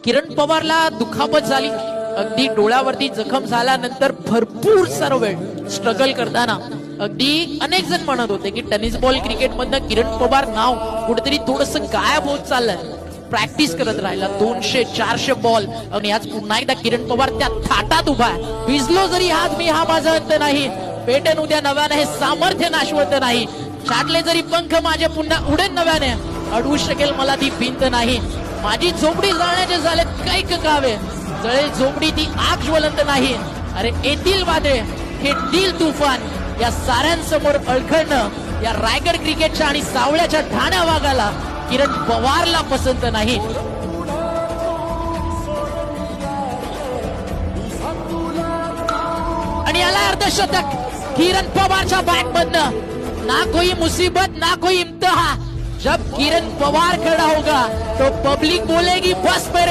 किरण पवारला दुखापत झाली, अगदी डोळ्यावरती जखम झाल्यानंतर भरपूर सारा वेळ स्ट्रगल करताना अगदी अनेक जण म्हणत होते की टेनिस बॉल क्रिकेट मधनं किरण पवार नाव कुठेतरी थोडस गायब होत चाललंय. प्रॅक्टिस करत राहिला, 200-400 बॉल आणि आज पुन्हा एकदा किरण पवार त्या थाटात उभा आहे. भिजलो जरी आज मी, हा माझा अंत नाही, पेटेन उद्या नव्याने, हे सामर्थ्य नाशवत नाही, छाटले जरी पंख माझे पुन्हा उडेन नव्याने, अडवू शकेल मला ती भिंत नाही. माझी झोपडी जळण्याचे झाले कैक गावे, जळे झोपडी ती आग ज्वलंत नाही. अरे येतील वादळे, हे दिल तुफान, या साऱ्यांसमोर अडखळणं या रायगड क्रिकेटच्या आणि सावळ्याच्या ठाण्या वागाला किरण पवारला पसंत नाही. आणि याला अर्धशतक किरण पवारच्या बॅट मधनं. ना कोई मुसीबत ना कोई इम्तिहान, जब किरण पवार खड़ा होगा तो पब्लिक बोलेगी बस मेरे